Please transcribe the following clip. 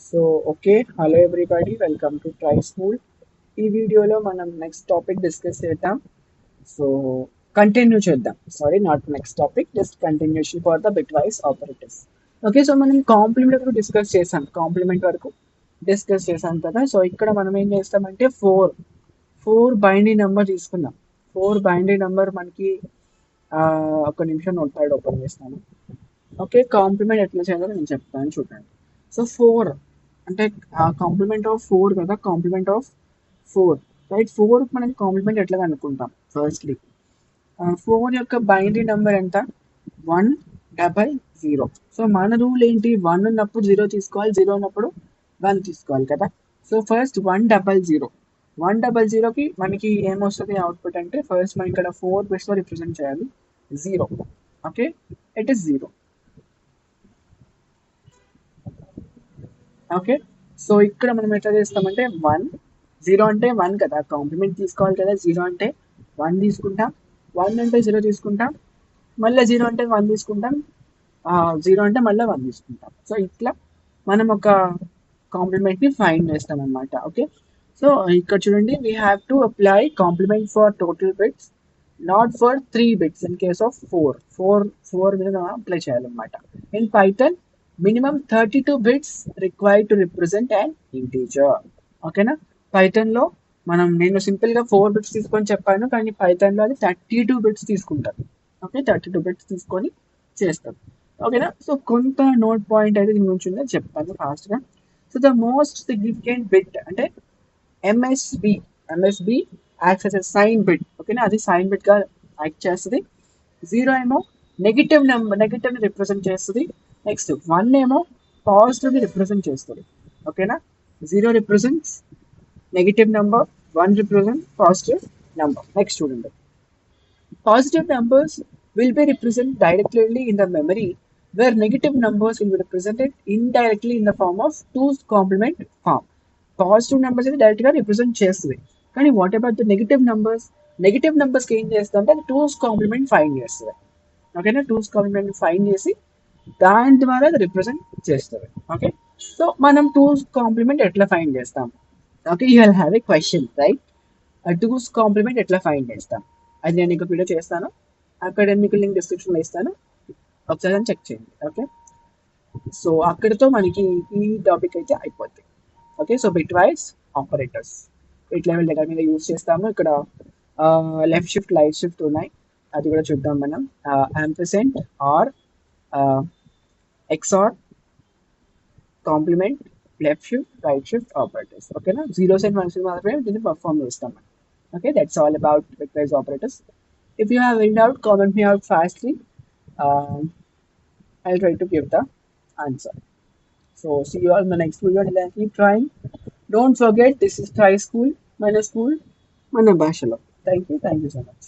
So okay, hello everybody, welcome to try school. ఈ వీడియోలో మనం నెక్స్ట్ టాపిక్ డిస్కస్ చేద్దాం. సో కంటిన్యూ చేద్దాం. Sorry, not next topic, just continuation for the bitwise operators. Okay, so మనం complement వరకు discuss చేసాం. Complement వరకు discuss చేసాం కదా. సో ఇక్కడ మనం ఏం చేస్తామంటే ఫోర్ బైనరీ నెంబర్ తీసుకుందాం. ఫోర్ బైనరీ నెంబర్ మనకి ఒక నిమిషం నోట్ ప్యాడ్ ఓపెన్ చేస్తాను. ఓకే, కాంప్లిమెంట్ ఎట్లా చేయాలో నేను చెప్తాను, చూడండి. సో ఫోర్ అంటే కాంప్లిమెంట్ ఆఫ్ ఫోర్ కదా, complement of four, right? Four మనం కాంప్లిమెంట్ ఎట్లా అనుకుంటాం? ఫస్ట్లీ ఫోర్ యొక్క బైనరీ నెంబర్ ఎంత? 100. సో మన రూల్ ఏంటి? 1 ఉన్నప్పుడు 0 తీసుకోవాలి, 0 ఉన్నప్పుడు 1 తీసుకోవాలి కదా. So first 100. 100కి మనకి ఏమొస్తుంది అవుట్పుట్ అంటే, ఫస్ట్ మనం ఇక్కడ 4 బిట్స్లో రిప్రజెంట్ చేయాలి. 0. Okay, it is 0. Okay, so ఇక్కడ మనం ఎట్లా చేస్తామంటే 0 అంటే 1 కదా, కాంప్లిమెంట్ తీసుకోవాలి కదా. 0 అంటే 1 తీసుకుంటాం, 1 అంటే 0 తీసుకుంటాం, మళ్ళీ 0 అంటే 1 తీసుకుంటాం, 0 అంటే మళ్ళీ 1 తీసుకుంటాం. సో ఇట్లా మనం ఒక కాంప్లిమెంట్ని ఫైండ్ చేస్తాం అనమాట. ఓకే, సో ఇక్కడ చూడండి, we have to apply compliment for total bits, not for 3 bits. In case of four మీద అప్లై చేయాలన్నమాట. In Python minimum 32 bits required to represent and integer. ఓకేనా? పైథాన్లో నేను సింపుల్గా 4 బిట్స్ తీసుకొని చెప్పాను, కానీ పైథాన్లో అది 32 బిట్స్ తీసుకుంటారు. ఓకే, 32 బిట్స్ తీసుకొని చేస్తాం. ఓకేనా? సో కొంత నోట్ పాయింట్ అయితే దీని గురించి ఉందని చెప్తాను ఫాస్ట్గా. So the most significant bit అంటే MSB acts as a sign bit. ఓకేనా, అది సైన్ బిట్గా యాక్ట్ చేస్తుంది. 0 ఏమో నెగిటివ్ని రిప్రజెంట్ చేస్తుంది. నెక్స్ట్ 1 ఏమో పాజిటివ్ని రిప్రజెంట్ చేస్తుంది. ఓకేనా? 0 represents negative number, 1 represent positive number. Next చూడండి, positive numbers will be represented directly in the memory, where negative numbers will be represented indirectly in the form of 2's complement form. Positive numbers అయితే డైరెక్ట్గా represent చేస్తుంది, కానీ what about the negative numbers? Negative నెంబర్స్కి ఏం చేస్తుంది అంటే, అది 2's complement find చేస్తుంది. ఓకేనా? 2's కాంప్లిమెంట్ ఫైండ్ చేసి దాని ద్వారా అది రిప్రజెంట్ చేస్తుంది. ఓకే, సో మనం 2's కాంప్లిమెంట్ ఎట్లా ఫైండ్ చేస్తాం? Okay, you will have a question, right? 2's complement ఎట్లా ఫైండ్ చేస్తాం అది నేను ఇంకొక వీడియో చేస్తాను, అకాడమిక్ లింక్ డిస్క్రిప్షన్లో ఇస్తాను, ఒకసారి చెక్ చేయండి. ఓకే, సో అక్కడితో మనకి ఈ టాపిక్ అయితే అయిపోద్ది. Okay, so bit wise operators bit level data మీద యూజ్ చేస్తాము. ఇక్కడ లెఫ్ట్ షిఫ్ట్, రైట్ షిఫ్ట్ ఉన్నాయి, అది కూడా చూద్దాం మనం. Ampersand, or, XOR, complement, left shift, right shift operators. ఓకేనా? 0s and 1s మాత్రమే దీన్ని పర్ఫామ్ చేస్తాం మనం. Okay, that's all about bitwise operators. If you have any doubt, comment me out fastly. I'll try to give the answer. So see you all in the next video, and keep trying. Don't forget, this is Try School, Mana School, Mana Bashalo. Thank you so much.